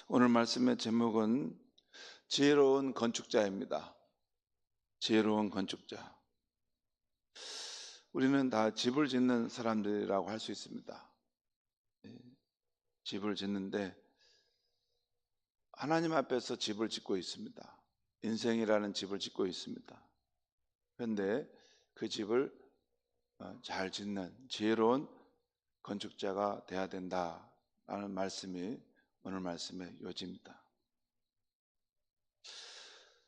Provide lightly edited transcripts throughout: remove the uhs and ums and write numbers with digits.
오늘 말씀의 제목은 지혜로운 건축자입니다. 지혜로운 건축자. 우리는 다 집을 짓는 사람들이라고 할 수 있습니다. 집을 짓는데 하나님 앞에서 집을 짓고 있습니다. 인생이라는 집을 짓고 있습니다. 그런데 그 집을 잘 짓는 지혜로운 건축자가 돼야 된다라는 말씀이 오늘 말씀의 요지입니다.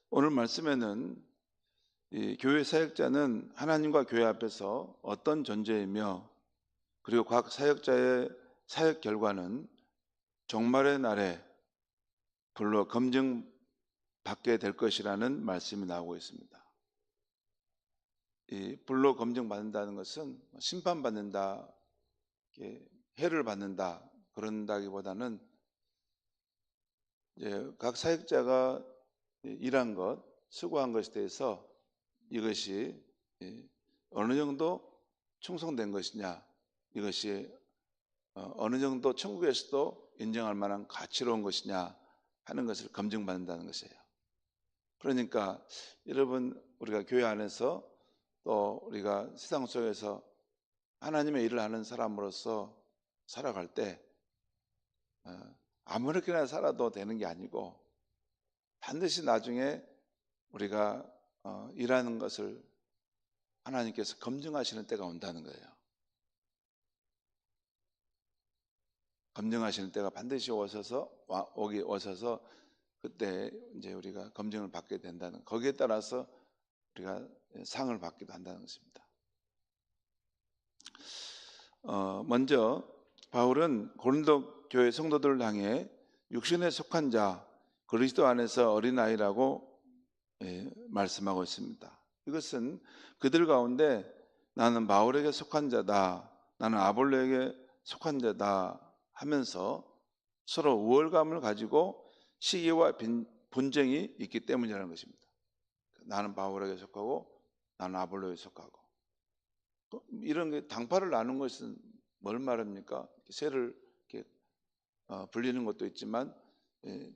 오늘 말씀에는 이 교회 사역자는 하나님과 교회 앞에서 어떤 존재이며, 그리고 각 사역자의 사역 결과는 종말의 날에 불로 검증받게 될 것이라는 말씀이 나오고 있습니다. 이 불로 검증받는다는 것은 심판받는다, 해를 받는다 그런다기보다는 각 사역자가 일한 것, 수고한 것에 대해서 이것이 어느 정도 충성된 것이냐, 이것이 어느 정도 천국에서도 인정할 만한 가치로운 것이냐 하는 것을 검증받는다는 것이에요. 그러니까 여러분, 우리가 교회 안에서 또 우리가 세상 속에서 하나님의 일을 하는 사람으로서 살아갈 때 아무렇게나 살아도 되는 게 아니고 반드시 나중에 우리가 일하는 것을 하나님께서 검증하시는 때가 온다는 거예요. 검증하시는 때가 반드시 오셔서 그때 이제 우리가 검증을 받게 된다는, 거기에 따라서 우리가 상을 받기도 한다는 것입니다. 먼저 바울은 고린도 교회 성도들을 향해 육신에 속한 자, 그리스도 안에서 어린아이라고 말씀하고 있습니다. 이것은 그들 가운데 나는 바울에게 속한 자다, 나는 아볼로에게 속한 자다 하면서 서로 우월감을 가지고 시기와 분쟁이 있기 때문이라는 것입니다. 나는 바울에게 속하고 나는 아볼로에게 속하고, 이런 게 당파를 나눈 것은 뭘 말합니까? 세를 이렇게 불리는 것도 있지만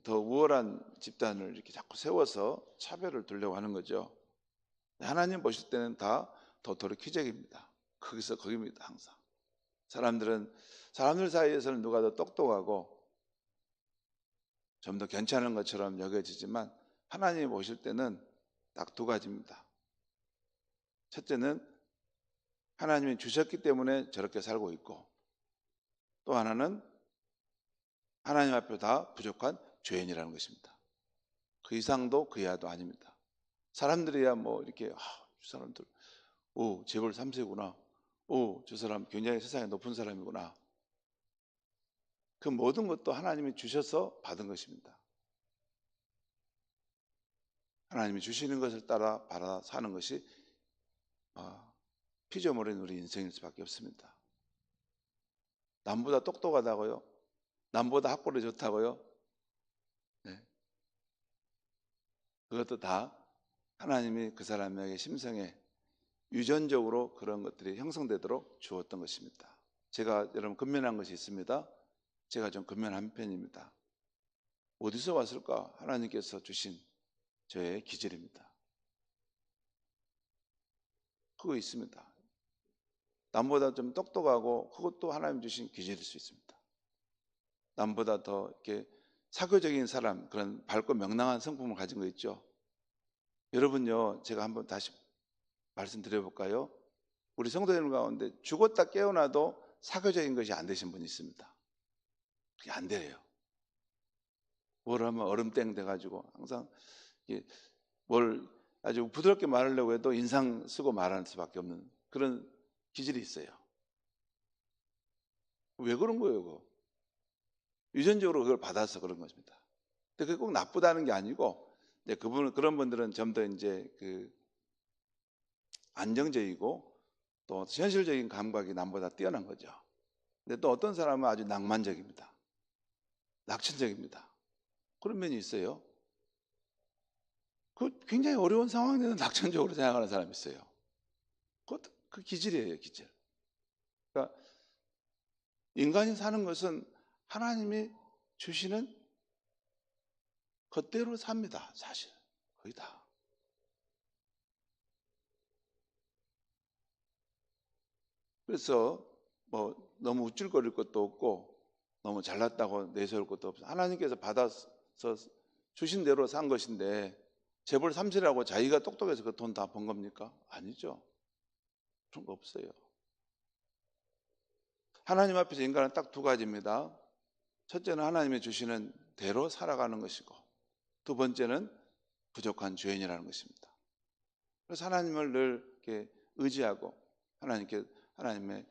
더 우월한 집단을 이렇게 자꾸 세워서 차별을 두려고 하는 거죠. 하나님 보실 때는 다 도토리 키재기입니다. 거기서 거기입니다. 항상 사람들 사이에서는 누가 더 똑똑하고 좀 더 괜찮은 것처럼 여겨지지만 하나님이 보실 때는 딱 두 가지입니다. 첫째는 하나님이 주셨기 때문에 저렇게 살고 있고, 또 하나는 하나님 앞에 다 부족한 죄인이라는 것입니다. 그 이상도 그 이하도 아닙니다. 사람들이야 뭐 이렇게 저 사람들 재벌 3세구나, 저 사람 굉장히 세상에 높은 사람이구나, 그 모든 것도 하나님이 주셔서 받은 것입니다. 하나님이 주시는 것을 따라 받아 사는 것이 피조물인 우리 인생일 수밖에 없습니다. 남보다 똑똑하다고요? 남보다 학벌이 좋다고요? 네. 그것도 다 하나님이 그 사람에게 심성에 유전적으로 그런 것들이 형성되도록 주었던 것입니다. 제가 여러분 근면한 것이 있습니다. 제가 좀 근면한 편입니다. 어디서 왔을까? 하나님께서 주신 저의 기질입니다. 그거 있습니다. 남보다 좀 똑똑하고 그것도 하나님 주신 기질일 수 있습니다. 남보다 더 이렇게 사교적인 사람, 그런 밝고 명랑한 성품을 가진 거 있죠. 여러분요, 제가 한번 다시 말씀드려볼까요? 우리 성도들 가운데 죽었다 깨어나도 사교적인 것이 안 되신 분이 있습니다. 그게 안 돼요. 뭘 하면 얼음땡 돼가지고 항상 뭘 아주 부드럽게 말하려고 해도 인상 쓰고 말하는 수밖에 없는 그런 기질이 있어요. 왜 그런 거예요? 그거? 유전적으로 그걸 받아서 그런 것입니다. 근데 그게 꼭 나쁘다는 게 아니고, 그런 분들은 좀 더 이제 안정적이고 또 현실적인 감각이 남보다 뛰어난 거죠. 근데 또 어떤 사람은 아주 낭만적입니다. 낙천적입니다. 그런 면이 있어요. 그 굉장히 어려운 상황에는 낙천적으로 생각하는 사람이 있어요. 그 기질이에요, 기질. 그러니까 인간이 사는 것은 하나님이 주시는 그대로 삽니다. 사실 거의 다. 그래서 뭐 너무 우쭐거릴 것도 없고 너무 잘났다고 내세울 것도 없어. 하나님께서 받아서 주신 대로 산 것인데 재벌 3세라고 자기가 똑똑해서 그 돈 다 번 겁니까? 아니죠. 그런 거 없어요. 하나님 앞에서 인간은 딱 두 가지입니다. 첫째는 하나님이 주시는 대로 살아가는 것이고, 두 번째는 부족한 죄인이라는 것입니다. 그래서 하나님을 늘 이렇게 의지하고 하나님의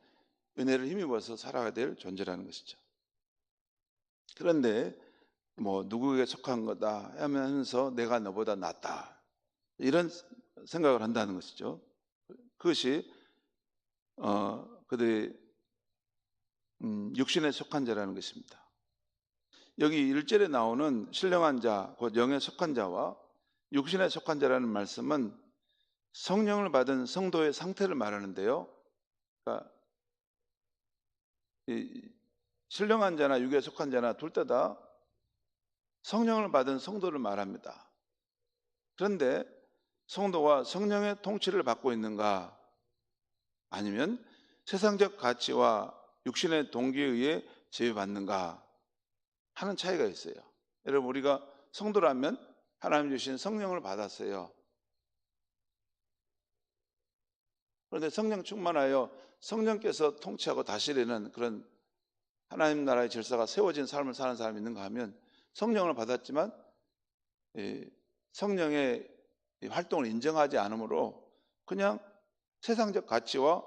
은혜를 힘입어서 살아가야 될 존재라는 것이죠. 그런데 뭐 누구에게 속한 거다 하면서 내가 너보다 낫다 이런 생각을 한다는 것이죠. 그것이 그들의 육신에 속한 자라는 것입니다. 여기 1절에 나오는 신령한 자, 곧 영에 속한 자와 육신에 속한 자라는 말씀은 성령을 받은 성도의 상태를 말하는데요. 그러니까 이 신령한 자나 육에 속한 자나 둘 다 성령을 받은 성도를 말합니다. 그런데 성도가 성령의 통치를 받고 있는가, 아니면 세상적 가치와 육신의 동기에 의해 지배받는가 하는 차이가 있어요. 여러분, 우리가 성도라면 하나님 주신 성령을 받았어요. 그런데 성령 충만하여 성령께서 통치하고 다스리는 그런 하나님 나라의 질서가 세워진 삶을 사는 사람이 있는가 하면, 성령을 받았지만 성령의 활동을 인정하지 않으므로 그냥 세상적 가치와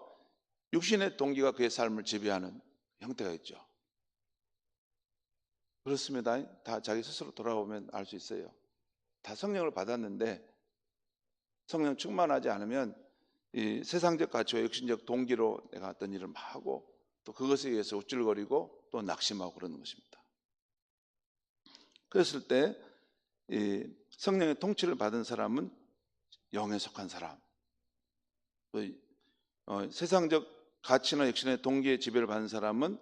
육신의 동기가 그의 삶을 지배하는 형태가 있죠. 그렇습니다. 다 자기 스스로 돌아보면 알 수 있어요. 다 성령을 받았는데 성령 충만하지 않으면 이 세상적 가치와 육신적 동기로 내가 어떤 일을 막 하고 또 그것에 의해서 우쭐거리고 또 낙심하고 그러는 것입니다. 그랬을 때 이 성령의 통치를 받은 사람은 영에 속한 사람, 또 세상적 가치나 육신의 동기의 지배를 받은 사람은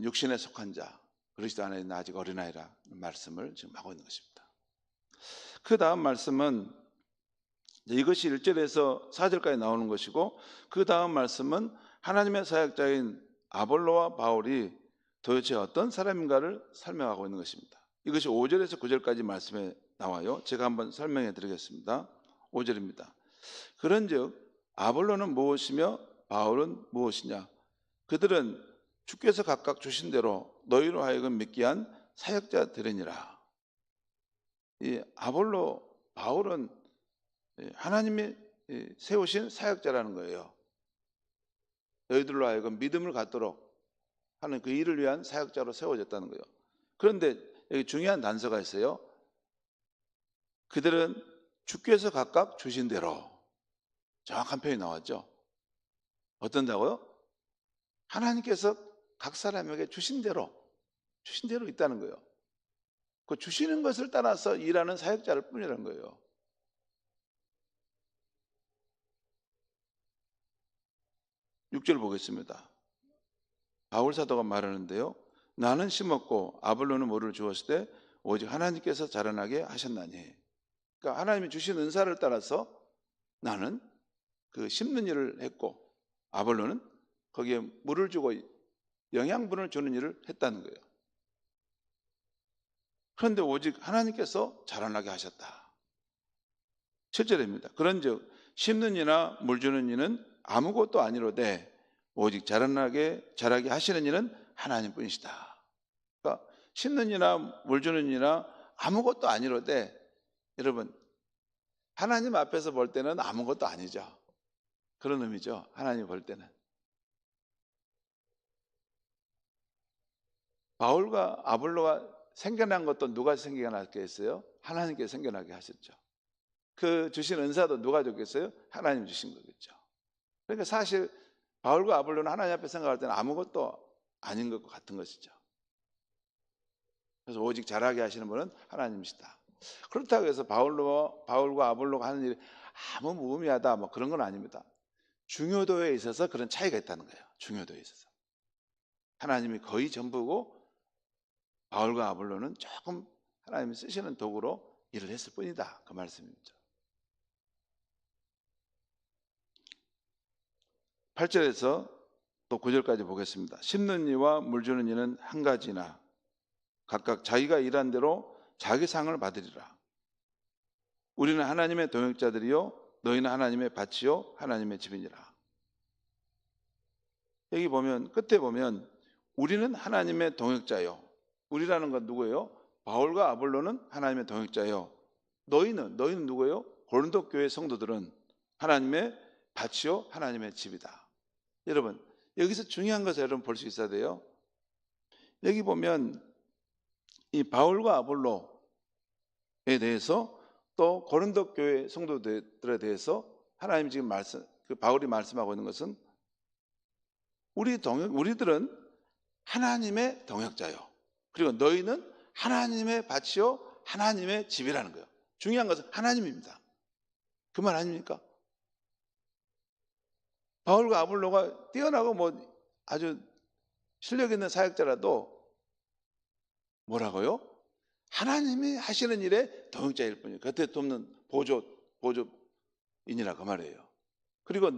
육신에 속한 자, 그리스도 안에 있는 아직 어린아이라 말씀을 지금 하고 있는 것입니다. 그 다음 말씀은 이것이 1절에서 4절까지 나오는 것이고, 그 다음 말씀은 하나님의 사역자인 아볼로와 바울이 도대체 어떤 사람인가를 설명하고 있는 것입니다. 이것이 5절에서 9절까지 말씀에 나와요. 제가 한번 설명해 드리겠습니다. 5절입니다. 그런즉 아볼로는 무엇이며 바울은 무엇이냐? 그들은 주께서 각각 주신 대로 너희로 하여금 믿게 한 사역자 되리니라. 이 아볼로, 바울은 하나님이 세우신 사역자라는 거예요. 너희들로 하여금 믿음을 갖도록 하는 그 일을 위한 사역자로 세워졌다는 거예요. 그런데 여기 중요한 단서가 있어요. 그들은 주께서 각각 주신 대로, 정확한 표현이 나왔죠. 어떤다고요? 하나님께서 각 사람에게 주신 대로 있다는 거예요. 그 주시는 것을 따라서 일하는 사역자를 뿐이라는 거예요. (6절) 보겠습니다. 바울 사도가 말하는데요. 나는 심었고 아볼로는 모를 주었을 때 오직 하나님께서 자라나게 하셨나니. 그러니까 하나님이 주신 은사를 따라서 나는 그 심는 일을 했고 아볼로는 거기에 물을 주고 영양분을 주는 일을 했다는 거예요. 그런데 오직 하나님께서 자라나게 하셨다. 7절입니다. 그런즉 심는 이나 물 주는 이는 아무것도 아니로되 오직 자라게 하시는 이는 하나님뿐이시다. 그러니까 심는 이나 물 주는 이나 아무것도 아니로되, 여러분 하나님 앞에서 볼 때는 아무것도 아니죠. 그런 의미죠. 하나님 볼 때는. 바울과 아볼로가 생겨난 것도 누가 생겨나게 했어요? 하나님께서 생겨나게 하셨죠. 그 주신 은사도 누가 줬겠어요? 하나님 주신 거겠죠. 그러니까 사실 바울과 아볼로는 하나님 앞에 생각할 때는 아무것도 아닌 것 같은 것이죠. 그래서 오직 자라게 하시는 분은 하나님이시다. 그렇다고 해서 바울과 아볼로가 하는 일이 아무 무의미하다 뭐 그런 건 아닙니다. 중요도에 있어서 그런 차이가 있다는 거예요. 중요도에 있어서 하나님이 거의 전부고 바울과 아볼로는 조금 하나님이 쓰시는 도구로 일을 했을 뿐이다. 그 말씀입니다. 8절에서 또 9절까지 보겠습니다. 심는 이와 물 주는 이는 한 가지나 각각 자기가 일한 대로 자기 상을 받으리라. 우리는 하나님의 동역자들이요 너희는 하나님의 밭이요 하나님의 집이니라. 여기 보면 끝에 보면 우리는 하나님의 동역자요. 우리라는 건 누구예요? 바울과 아볼로는 하나님의 동역자요. 너희는 누구예요? 고린도 교회 성도들은 하나님의 밭이요 하나님의 집이다. 여러분 여기서 중요한 것을 여러분 볼 수 있어야 돼요. 여기 보면 이 바울과 아볼로에 대해서 또 고린도 교회 성도들에 대해서 하나님이 지금 바울이 말씀하고 있는 것은 우리들은 하나님의 동역자요. 그리고 너희는 하나님의 밭이요 하나님의 집이라는 거예요. 중요한 것은 하나님입니다. 그 말 아닙니까? 바울과 아볼로가 뛰어나고 아주 실력 있는 사역자라도 뭐라고요? 하나님이 하시는 일에 동역자일 뿐이에요. 곁에 돕는 보조인이라 그 말이에요. 그리고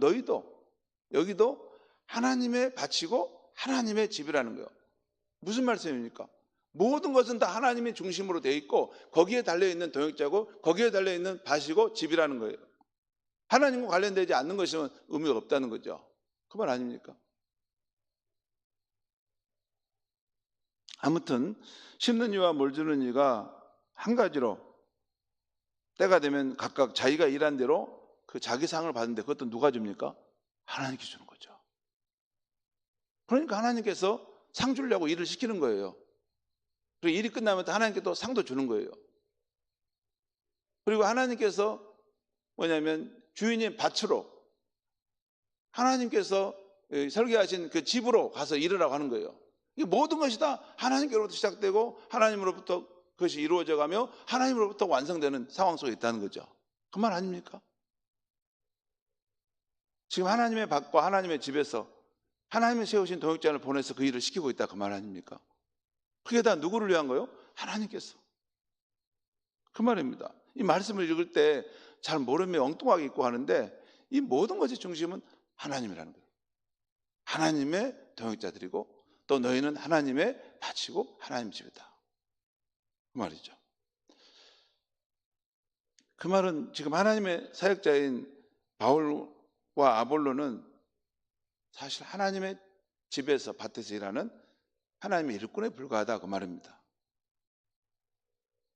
여기도 하나님의 밭이고 하나님의 집이라는 거예요. 무슨 말씀입니까? 모든 것은 다 하나님의 중심으로 되어 있고 거기에 달려있는 동역자고 거기에 달려있는 밭이고 집이라는 거예요. 하나님과 관련되지 않는 것이면 의미가 없다는 거죠. 그 말 아닙니까? 아무튼 심는 이와 물 주는 이가 한 가지로 때가 되면 각각 자기가 일한 대로 그 자기 상을 받는데 그것도 누가 줍니까? 하나님께 주는 거죠. 그러니까 하나님께서 상 주려고 일을 시키는 거예요. 그리고 일이 끝나면 또 하나님께 또 상도 주는 거예요. 그리고 하나님께서 뭐냐면 주인의 밭으로 하나님께서 설계하신 그 집으로 가서 일하라고 하는 거예요. 이 모든 것이 다 하나님께로부터 시작되고 하나님으로부터 그것이 이루어져 가며 하나님으로부터 완성되는 상황 속에 있다는 거죠. 그 말 아닙니까? 지금 하나님의 밭과 하나님의 집에서 하나님이 세우신 동역자를 보내서 그 일을 시키고 있다 그 말 아닙니까? 그게 다 누구를 위한 거예요? 하나님께서. 그 말입니다. 이 말씀을 읽을 때 잘 모르면 엉뚱하게 읽고 하는데 이 모든 것의 중심은 하나님이라는 거예요. 하나님의 동역자들이고 또 너희는 하나님의 밭이고 하나님 집이다. 그 말이죠. 그 말은 지금 하나님의 사역자인 바울과 아볼로는 사실 하나님의 집에서 밭에서 일하는 하나님의 일꾼에 불과하다 그 말입니다.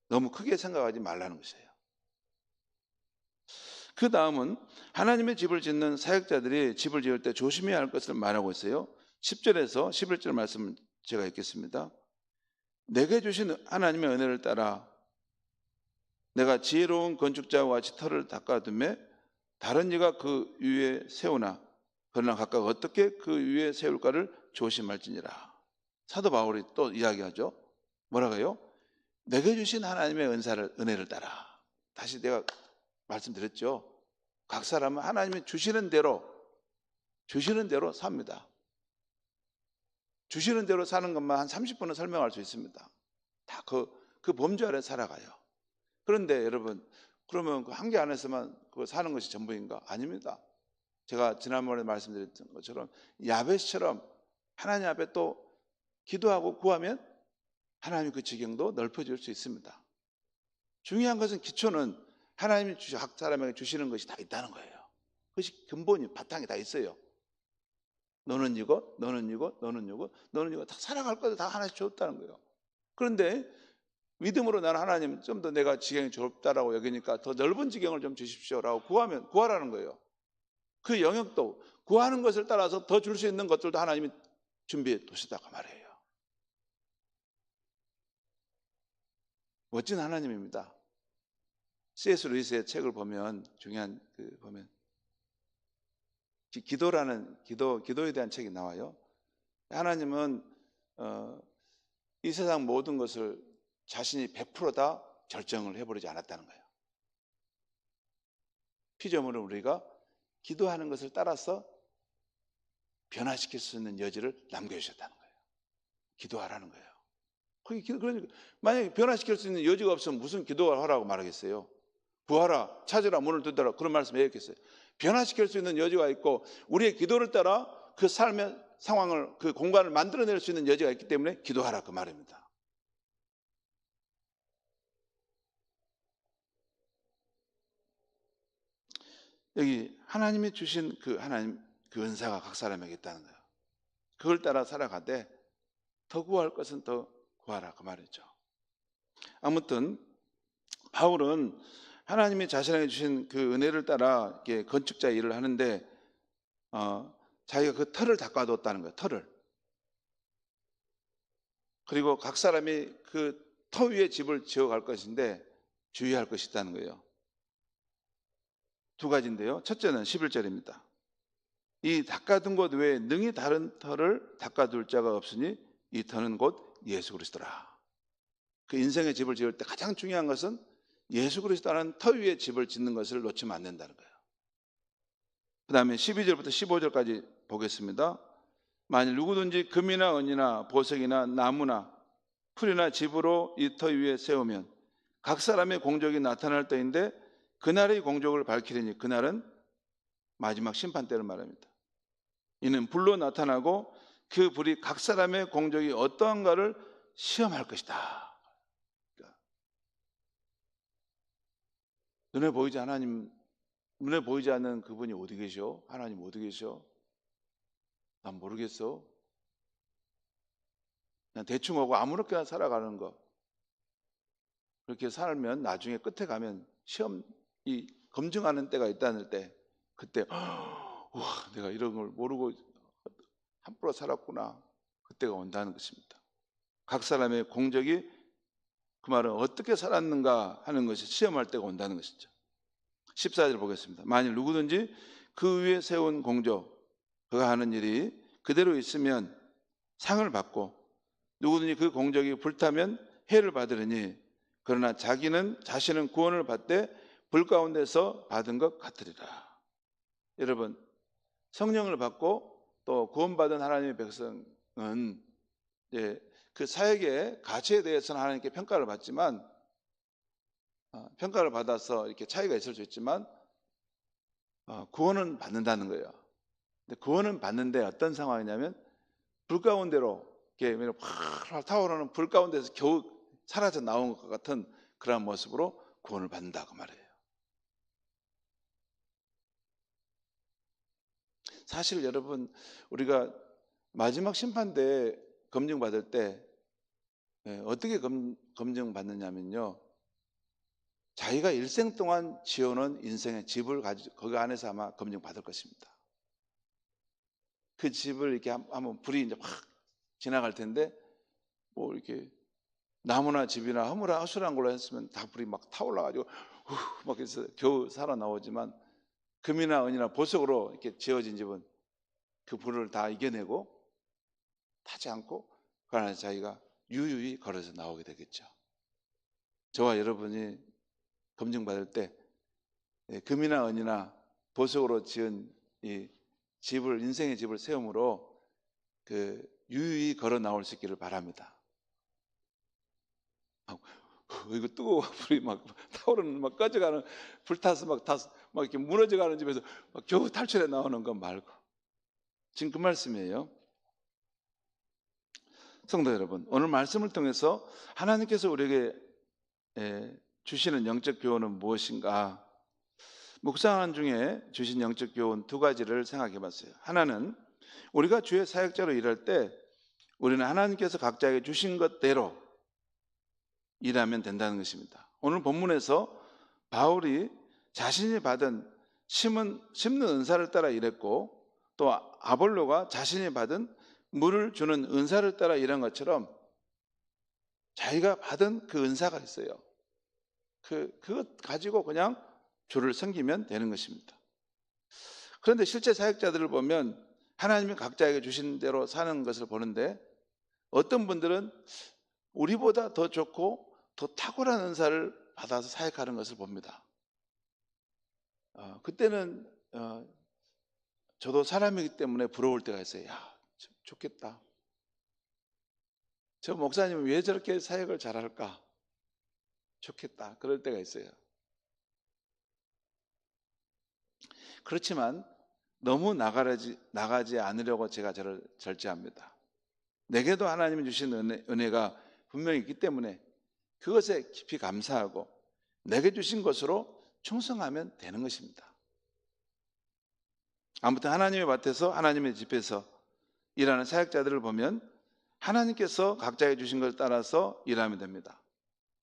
너무 크게 생각하지 말라는 것이에요. 그 다음은 하나님의 집을 짓는 사역자들이 집을 지을 때 조심해야 할 것을 말하고 있어요. 10절에서 11절 말씀을 제가 읽겠습니다. 내게 주신 하나님의 은혜를 따라 내가 지혜로운 건축자와 같이 터를 닦아두매 다른 이가 그 위에 세우나 그러나 각각 어떻게 그 위에 세울까를 조심할지니라. 사도 바울이 또 이야기하죠. 뭐라고요? 내게 주신 하나님의 은혜를 따라. 다시 내가 말씀드렸죠. 각 사람은 하나님이 주시는 대로 삽니다. 주시는 대로 사는 것만 한 30분은 설명할 수 있습니다. 다 그 범주 아래 살아가요. 그런데 여러분, 그러면 그 한계 안에서만 그거 사는 것이 전부인가? 아닙니다. 제가 지난번에 말씀드렸던 것처럼 야베스처럼 하나님 앞에 또 기도하고 구하면 하나님 그 지경도 넓혀질 수 있습니다. 중요한 것은 기초는 하나님이 각 사람에게 주시는 것이 다 있다는 거예요. 그것이 근본이 바탕이 다 있어요. 너는 이거, 너는 이거, 너는 이거, 너는 이거 다 살아갈 것을 다 하나씩 줬다는 거예요. 그런데 믿음으로 나는 하나님 좀 더 내가 지경이 좁다라고 여기니까 더 넓은 지경을 좀 주십시오라고 구하라는 거예요. 그 영역도 구하는 것을 따라서 더 줄 수 있는 것들도 하나님이 준비해 두시다고 말해요. 멋진 하나님입니다. C.S. 루이스의 책을 보면 중요한 보면 기도에 대한 책이 나와요. 하나님은 이 세상 모든 것을 자신이 100% 다 결정을 해버리지 않았다는 거예요. 피조물은 우리가 기도하는 것을 따라서 변화시킬 수 있는 여지를 남겨주셨다는 거예요. 기도하라는 거예요. 그러니까 만약에 변화시킬 수 있는 여지가 없으면 무슨 기도를 하라고 말하겠어요? 구하라, 찾으라, 문을 두드라 그런 말씀 해야겠어요? 변화시킬 수 있는 여지가 있고 우리의 기도를 따라 그 삶의 상황을, 그 공간을 만들어낼 수 있는 여지가 있기 때문에 기도하라 그 말입니다. 여기 하나님이 주신 그 하나님 그 은사가 각 사람에게 있다는 거예요. 그걸 따라 살아가되 더 구할 것은 더 구하라 그 말이죠. 아무튼 바울은 하나님이 자신에게 주신 그 은혜를 따라 이렇게 건축자 일을 하는데 자기가 그 터를 닦아뒀다는 거예요. 터를. 그리고 각 사람이 그 터 위에 집을 지어갈 것인데 주의할 것이 있다는 거예요. 두 가지인데요. 첫째는 11절입니다. 이 닦아둔 곳 외에 능히 다른 터를 닦아둘 자가 없으니 이 터는 곧 예수 그리스도라. 그 인생의 집을 지을 때 가장 중요한 것은 예수 그리스도라는 터 위에 집을 짓는 것을 놓치면 안 된다는 거예요. 그 다음에 12절부터 15절까지 보겠습니다. 만일 누구든지 금이나 은이나 보석이나 나무나 풀이나 집으로 이 터 위에 세우면 각 사람의 공적이 나타날 때인데 그날의 공적을 밝히리니 그날은 마지막 심판 때를 말합니다. 이는 불로 나타나고 그 불이 각 사람의 공적이 어떠한가를 시험할 것이다. 그러니까 눈에 보이지 않는 그분이 어디 계셔? 하나님 어디 계셔? 난 모르겠어. 그냥 대충 하고 아무렇게나 살아가는 거. 그렇게 살면 나중에 끝에 가면 시험이 검증하는 때가 있다는 때 그때 우와, 내가 이런 걸 모르고 함부로 살았구나. 그때가 온다는 것입니다. 각 사람의 공적이 그 말은 어떻게 살았는가 하는 것이 시험할 때가 온다는 것이죠. 14절 보겠습니다. 만일 누구든지 그 위에 세운 공적 그가 하는 일이 그대로 있으면 상을 받고 누구든지 그 공적이 불타면 해를 받으리니 그러나 자신은 구원을 받되 불 가운데서 받은 것 같으리라. 여러분 성령을 받고 또 구원받은 하나님의 백성은 그 사역의 가치에 대해서는 하나님께 평가를 받지만 평가를 받아서 이렇게 차이가 있을 수 있지만 구원은 받는다는 거예요. 근데 구원은 받는데 어떤 상황이냐면 불 가운데로 이렇게 확 타오르는 불 가운데서 겨우 사라져 나온 것 같은 그런 모습으로 구원을 받는다고 말해요. 사실 여러분 우리가 마지막 심판대에 검증받을 때 어떻게 검증받느냐면요. 자기가 일생 동안 지어놓은 인생의 집을 가지고 거기 안에서 아마 검증받을 것입니다. 그 집을 이렇게 한번 불이 이제 확 지나갈 텐데 뭐 이렇게 나무나 집이나 허술한 걸로 했으면 다 불이 막 타올라가지고 막 해서 겨우 살아나오지만 금이나 은이나 보석으로 이렇게 지어진 집은 그 불을 다 이겨내고 타지 않고 그 안에서 자기가 유유히 걸어서 나오게 되겠죠. 저와 여러분이 검증받을 때 금이나 은이나 보석으로 지은 이 집을 인생의 집을 세움으로 그 유유히 걸어 나올 수 있기를 바랍니다. 이거 뜨거워 불이 막 타오르는 막 꺼져가는 불타서 막 이렇게 무너져가는 집에서 막 겨우 탈출해 나오는 것 말고 지금 그 말씀이에요. 성도 여러분, 오늘 말씀을 통해서 하나님께서 우리에게 주시는 영적 교훈은 무엇인가? 묵상하는 중에 주신 영적 교훈 두 가지를 생각해 봤어요. 하나는 우리가 주의 사역자로 일할 때 우리는 하나님께서 각자에게 주신 것대로 일하면 된다는 것입니다. 오늘 본문에서 바울이 자신이 받은 심는 은사를 따라 일했고 또 아볼로가 자신이 받은 물을 주는 은사를 따라 일한 것처럼 자기가 받은 그 은사가 있어요. 그것 가지고 그냥 주를 섬기면 되는 것입니다. 그런데 실제 사역자들을 보면 하나님이 각자에게 주신 대로 사는 것을 보는데 어떤 분들은 우리보다 더 좋고 더 탁월한 은사를 받아서 사역하는 것을 봅니다. 그때는 저도 사람이기 때문에 부러울 때가 있어요. 야, 좋겠다. 저 목사님은 왜 저렇게 사역을 잘할까? 좋겠다. 그럴 때가 있어요. 그렇지만 너무 나가지 않으려고 제가 저를 절제합니다. 내게도 하나님이 주신 은혜가 분명히 있기 때문에 그것에 깊이 감사하고 내게 주신 것으로 충성하면 되는 것입니다. 아무튼 하나님의 밭에서 하나님의 집에서 일하는 사역자들을 보면 하나님께서 각자에게 주신 것을 따라서 일하면 됩니다.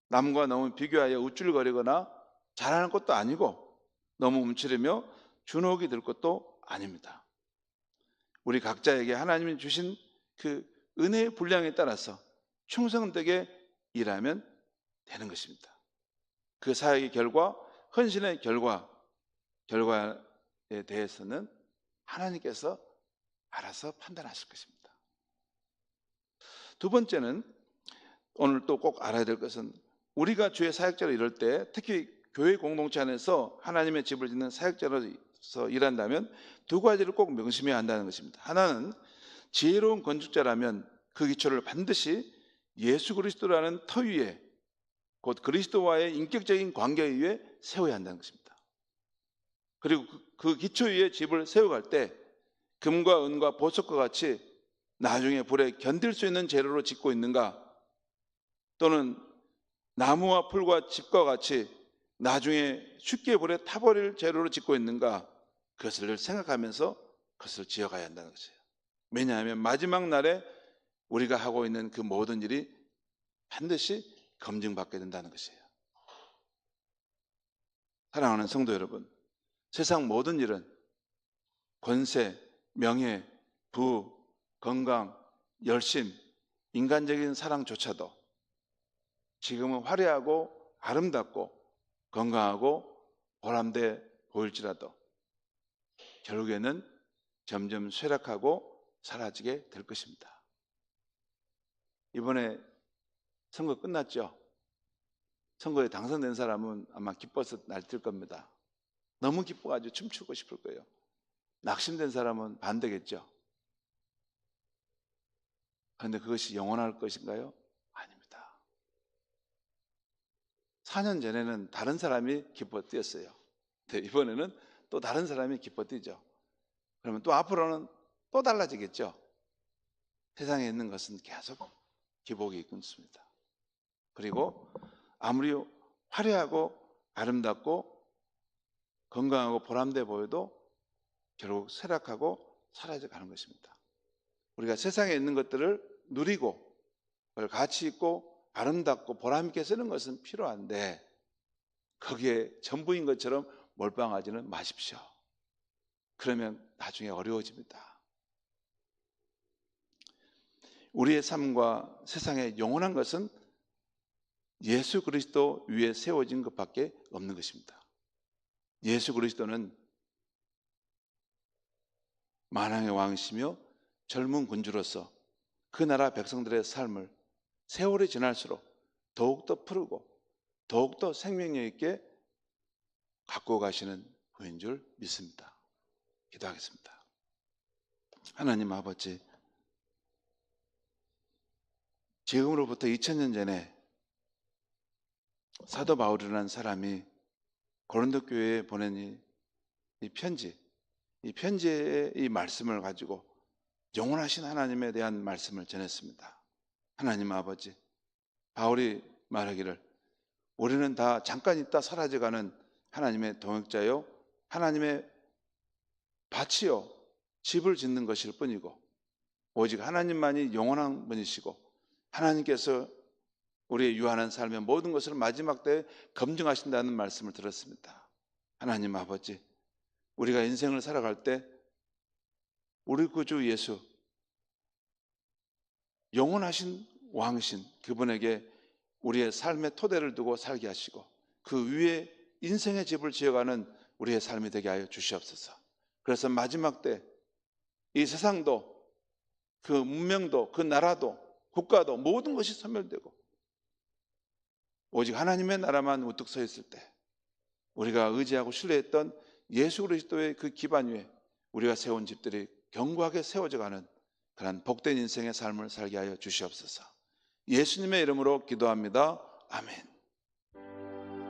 남과 너무 비교하여 우쭐거리거나 잘하는 것도 아니고 너무 움츠리며 주눅이 들 것도 아닙니다. 우리 각자에게 하나님이 주신 그 은혜의 분량에 따라서 충성되게 일하면 되는 것입니다. 그 사역의 결과, 헌신의 결과에 대해서는 하나님께서 알아서 판단하실 것입니다. 두 번째는 오늘 또 꼭 알아야 될 것은 우리가 주의 사역자로 이럴 때 특히 교회 공동체 안에서 하나님의 집을 짓는 사역자로서 일한다면 두 가지를 꼭 명심해야 한다는 것입니다. 하나는 지혜로운 건축자라면 그 기초를 반드시 예수 그리스도라는 터 위에 곧 그리스도와의 인격적인 관계 위에 세워야 한다는 것입니다. 그리고 그 기초 위에 집을 세워갈 때 금과 은과 보석과 같이 나중에 불에 견딜 수 있는 재료로 짓고 있는가, 또는 나무와 풀과 집과 같이 나중에 쉽게 불에 타버릴 재료로 짓고 있는가, 그것을 생각하면서 그것을 지어가야 한다는 것이에요. 왜냐하면 마지막 날에 우리가 하고 있는 그 모든 일이 반드시 검증받게 된다는 것이에요. 사랑하는 성도 여러분, 세상 모든 일은 권세, 명예, 부, 건강, 열심, 인간적인 사랑조차도 지금은 화려하고 아름답고 건강하고 보람돼 보일지라도 결국에는 점점 쇠락하고 사라지게 될 것입니다. 이번에 선거 끝났죠? 선거에 당선된 사람은 아마 기뻐서 날뛸 겁니다. 너무 기뻐가지고 춤추고 싶을 거예요. 낙심된 사람은 반대겠죠. 그런데 그것이 영원할 것인가요? 아닙니다. 4년 전에는 다른 사람이 기뻐 뛰었어요. 이번에는 또 다른 사람이 기뻐 뛰죠. 그러면 또 앞으로는 또 달라지겠죠. 세상에 있는 것은 계속 기복이 있습니다. 그리고 아무리 화려하고 아름답고 건강하고 보람돼 보여도 결국 쇠락하고 사라져가는 것입니다. 우리가 세상에 있는 것들을 누리고 그걸 가치 있고 아름답고 보람있게 쓰는 것은 필요한데 거기에 전부인 것처럼 몰빵하지는 마십시오. 그러면 나중에 어려워집니다. 우리의 삶과 세상에 영원한 것은 예수 그리스도 위에 세워진 것밖에 없는 것입니다. 예수 그리스도는 만왕의 왕이시며 젊은 군주로서 그 나라 백성들의 삶을 세월이 지날수록 더욱더 푸르고 더욱더 생명력 있게 갖고 가시는 분인 줄 믿습니다. 기도하겠습니다. 하나님 아버지, 지금으로부터 2000년 전에 사도 바울이라는 사람이 고린도 교회에 보낸 이 편지의 이 말씀을 가지고 영원하신 하나님에 대한 말씀을 전했습니다. 하나님 아버지, 바울이 말하기를 우리는 다 잠깐 있다 사라져가는 하나님의 동역자요 하나님의 밭이요 집을 짓는 것일 뿐이고 오직 하나님만이 영원한 분이시고 하나님께서 우리의 유한한 삶의 모든 것을 마지막 때에 검증하신다는 말씀을 들었습니다. 하나님 아버지, 우리가 인생을 살아갈 때 우리 구주 예수, 영원하신 왕이신 그분에게 우리의 삶의 토대를 두고 살게 하시고 그 위에 인생의 집을 지어가는 우리의 삶이 되게 하여 주시옵소서. 그래서 마지막 때 이 세상도 그 문명도 그 나라도 국가도 모든 것이 소멸되고 오직 하나님의 나라만 우뚝 서 있을 때 우리가 의지하고 신뢰했던 예수 그리스도의 그 기반 위에 우리가 세운 집들이 견고하게 세워져가는 그런 복된 인생의 삶을 살게 하여 주시옵소서. 예수님의 이름으로 기도합니다. 아멘.